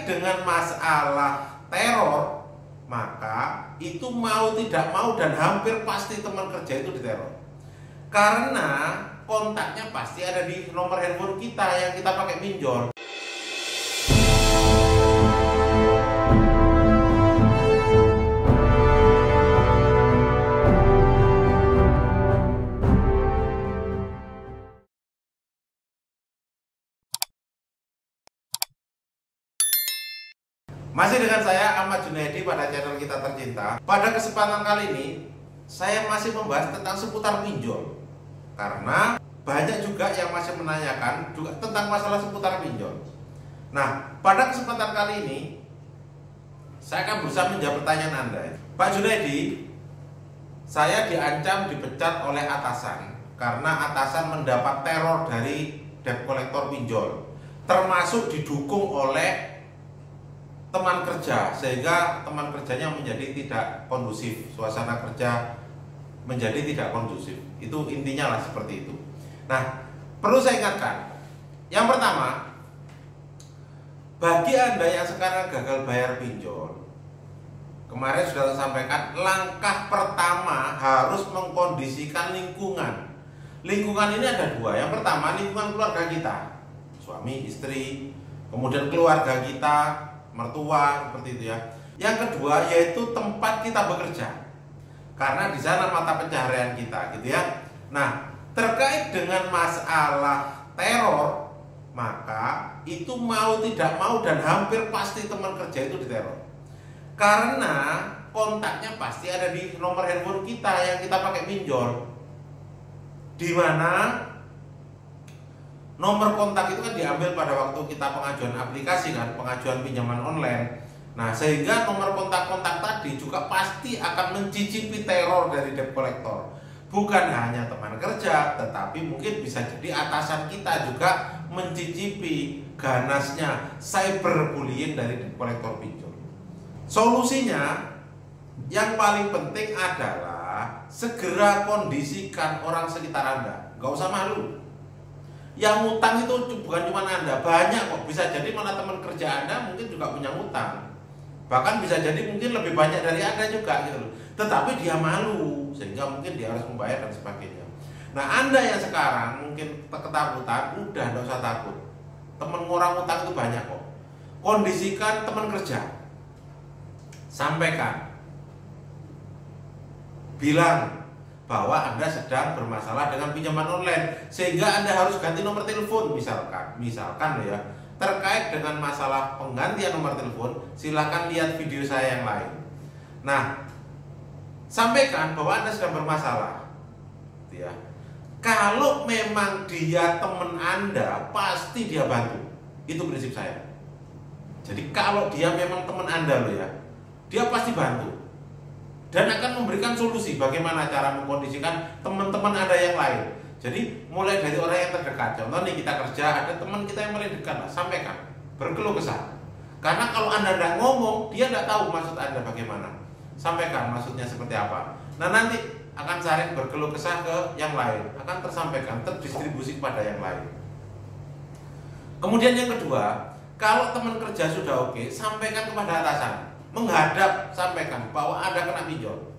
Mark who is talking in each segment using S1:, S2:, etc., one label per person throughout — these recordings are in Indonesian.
S1: terkait dengan masalah teror, maka itu mau tidak mau dan hampir pasti teman kerja itu diteror. Karena kontaknya pasti ada di nomor handphone kita yang kita pakai pinjol. Masih dengan saya Ahmad Junaidi pada channel kita tercinta. Pada kesempatan kali ini saya masih membahas tentang seputar pinjol. Karena banyak juga yang masih menanyakan juga tentang masalah seputar pinjol. Nah, pada kesempatan kali ini saya akan berusaha menjawab pertanyaan Anda. Pak Junaidi, saya diancam dipecat oleh atasan karena atasan mendapat teror dari debt collector pinjol, termasuk didukung oleh teman kerja, sehingga teman kerjanya menjadi tidak kondusif, suasana kerja menjadi tidak kondusif. Itu intinya lah seperti itu. Nah, perlu saya ingatkan, yang pertama, bagi Anda yang sekarang gagal bayar pinjol, kemarin sudah saya sampaikan, langkah pertama harus mengkondisikan lingkungan. Lingkungan ini ada dua. Yang pertama, lingkungan keluarga kita, suami, istri, kemudian keluarga kita, mertua, seperti itu ya. Yang kedua yaitu tempat kita bekerja, karena di sana mata pencaharian kita, gitu ya. Nah, terkait dengan masalah teror, maka itu mau tidak mau dan hampir pasti teman kerja itu diteror. Karena kontaknya pasti ada di nomor handphone kita yang kita pakai pinjol, di mana nomor kontak itu kan diambil pada waktu kita pengajuan aplikasi kan, pengajuan pinjaman online. Nah, sehingga nomor kontak-kontak tadi juga pasti akan mencicipi teror dari debt collector. Bukan hanya teman kerja, tetapi mungkin bisa jadi atasan kita juga mencicipi ganasnya cyberbullying dari debt collector pinjol. Solusinya yang paling penting adalah segera kondisikan orang sekitar Anda. Gak usah malu. Yang ngutang itu bukan cuma Anda, banyak kok. Bisa jadi malah teman kerja Anda mungkin juga punya ngutang. Bahkan bisa jadi mungkin lebih banyak dari Anda juga gitu loh. Tetapi dia malu, sehingga mungkin dia harus membayar dan sebagainya. Nah, Anda yang sekarang mungkin ketakutan, udah enggak usah takut. Teman orang ngutang itu banyak kok. Kondisikan teman kerja. Sampaikan. Bilang bahwa Anda sedang bermasalah dengan pinjaman online, sehingga Anda harus ganti nomor telepon misalkan ya, terkait dengan masalah penggantian nomor telepon, silakan lihat video saya yang lain. Nah, sampaikan bahwa Anda sedang bermasalah, ya. Kalau memang dia teman Anda, pasti dia bantu. Itu prinsip saya. Jadi kalau dia memang teman Anda loh ya, dia pasti bantu dan akan memberikan solusi bagaimana cara mengkondisikan teman-teman Anda yang lain. Jadi mulai dari orang yang terdekat. Contoh nih, kita kerja, ada teman kita yang paling dekat, sampaikan, berkeluh kesah. Karena kalau Anda tidak ngomong, dia tidak tahu maksud Anda bagaimana. Sampaikan maksudnya seperti apa. Nah, nanti akan saling berkeluh kesah ke yang lain, akan tersampaikan, terdistribusi kepada yang lain. Kemudian yang kedua, kalau teman kerja sudah oke, sampaikan kepada atasan. Menghadap, sampaikan bahwa Anda kena pinjol,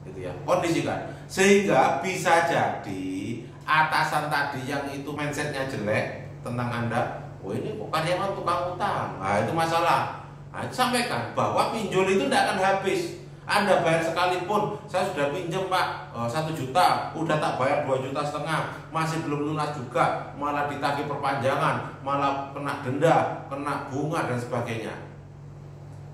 S1: gitu ya, kondisikan, sehingga bisa jadi atasan tadi yang itu mindsetnya jelek tentang Anda, oh ini kok karyawan tukang utang, nah itu masalah. Nah, sampaikan bahwa pinjol itu tidak akan habis. Anda bayar sekalipun, saya sudah pinjam Pak 1 juta, udah tak bayar 2,5 juta, masih belum lunas juga, malah ditagih perpanjangan, malah kena denda, kena bunga dan sebagainya.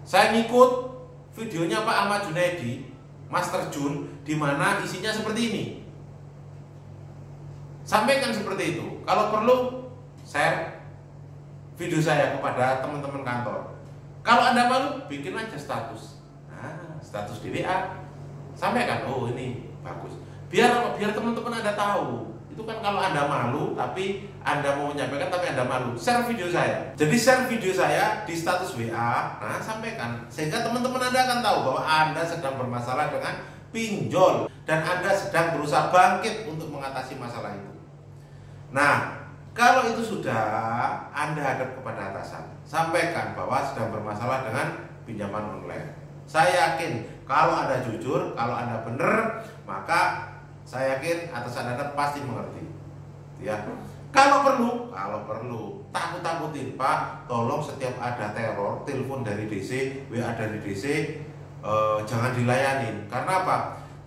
S1: Saya ngikut videonya Pak Ahmad Junaidi, Mas Terjun, di mana isinya seperti ini. Sampaikan seperti itu. Kalau perlu, share video saya kepada teman-teman kantor. Kalau Anda malu, bikin aja status. Nah, status di WA. Sampaikan, oh ini bagus. Biar teman-teman Anda tahu. Itu kan kalau Anda malu, tapi Anda mau menyampaikan tapi Anda malu, share video saya. Jadi share video saya di status WA, nah sampaikan, sehingga teman-teman Anda akan tahu bahwa Anda sedang bermasalah dengan pinjol dan Anda sedang berusaha bangkit untuk mengatasi masalah itu. Nah, Kalau itu sudah Anda hadap kepada atasan, sampaikan bahwa sedang bermasalah dengan pinjaman online. Saya yakin kalau Anda jujur, kalau Anda benar, maka saya yakin atasan Anda pasti mengerti. Ya. Kalau perlu, takut-takutin, Pak, tolong setiap ada teror, telepon dari DC, WA dari DC, jangan dilayanin. Karena apa?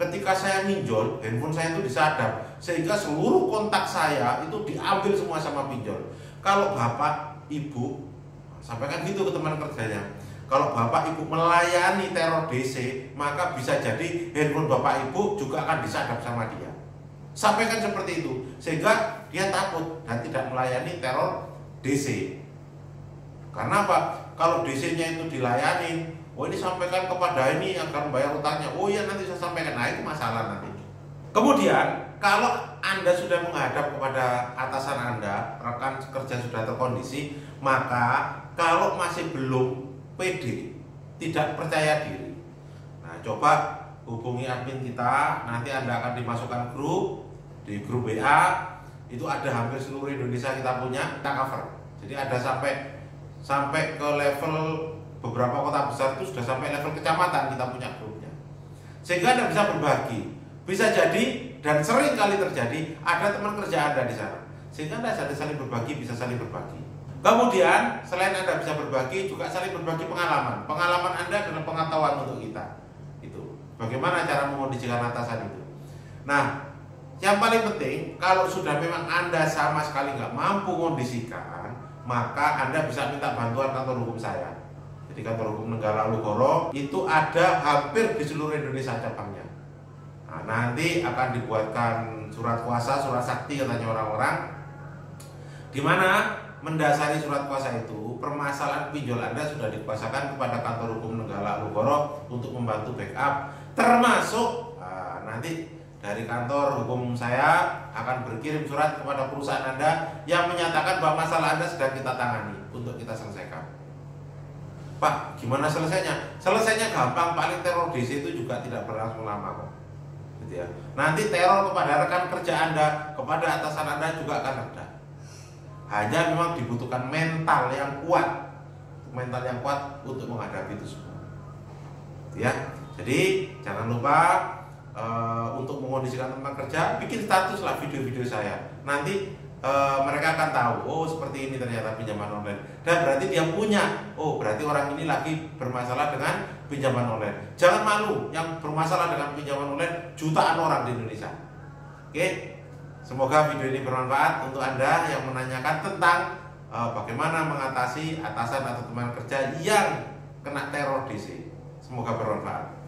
S1: Ketika saya minjol, handphone saya itu disadap, sehingga seluruh kontak saya itu diambil semua sama pinjol. Kalau bapak, ibu, sampaikan gitu ke teman kerjanya. Kalau bapak, ibu melayani teror DC, maka bisa jadi handphone bapak, ibu juga akan disadap sama dia. Sampaikan seperti itu, sehingga dia takut dan tidak melayani teror DC. Karena apa? Kalau DC-nya itu dilayani, oh ini sampaikan kepada ini agar membayar utangnya. Oh iya nanti saya sampaikan. Nah itu masalah nanti. Kemudian kalau Anda sudah menghadap kepada atasan Anda, rekan kerja sudah terkondisi, maka kalau masih belum pede, tidak percaya diri, nah coba hubungi admin kita. Nanti Anda akan dimasukkan grup, di grup WA itu ada hampir seluruh Indonesia kita punya, kita cover. Jadi ada sampai ke level beberapa kota besar, itu sudah sampai level kecamatan kita punya grupnya. Sehingga Anda bisa berbagi. Bisa jadi dan sering kali terjadi ada teman kerja Anda di sana. Sehingga Anda bisa saling berbagi, bisa saling berbagi. Kemudian selain Anda bisa berbagi, juga saling berbagi pengalaman. Pengalaman Anda adalah pengetahuan untuk kita. Itu. Bagaimana cara mengondisikan atasan itu. Nah, yang paling penting, kalau sudah memang Anda sama sekali nggak mampu mengondisikan, maka Anda bisa minta bantuan kantor hukum saya. Jadi kantor hukum Nenggala Alugoro itu ada hampir di seluruh Indonesia cabangnya. Nah, nanti akan dibuatkan surat kuasa, surat sakti katanya orang-orang, di mana mendasari surat kuasa itu permasalahan pinjol Anda sudah dikuasakan kepada kantor hukum Nenggala Alugoro untuk membantu backup, termasuk nanti dari kantor hukum saya akan berkirim surat kepada perusahaan Anda yang menyatakan bahwa masalah Anda sedang kita tangani untuk kita selesaikan. Pak, gimana selesainya? Selesainya gampang, paling teror DC itu juga tidak berlangsung lama kok. Gitu ya. Nanti teror kepada rekan kerja Anda, kepada atasan Anda juga akan reda. Hanya memang dibutuhkan mental yang kuat untuk menghadapi itu semua. Ya, jadi jangan lupa untuk mengondisikan tempat kerja, bikin status lah video-video saya. Nanti mereka akan tahu, oh seperti ini ternyata pinjaman online. Dan berarti dia punya, oh berarti orang ini lagi bermasalah dengan pinjaman online. Jangan malu, yang bermasalah dengan pinjaman online jutaan orang di Indonesia. Oke, semoga video ini bermanfaat untuk Anda yang menanyakan tentang bagaimana mengatasi atasan atau teman kerja yang kena teror DC. Semoga bermanfaat.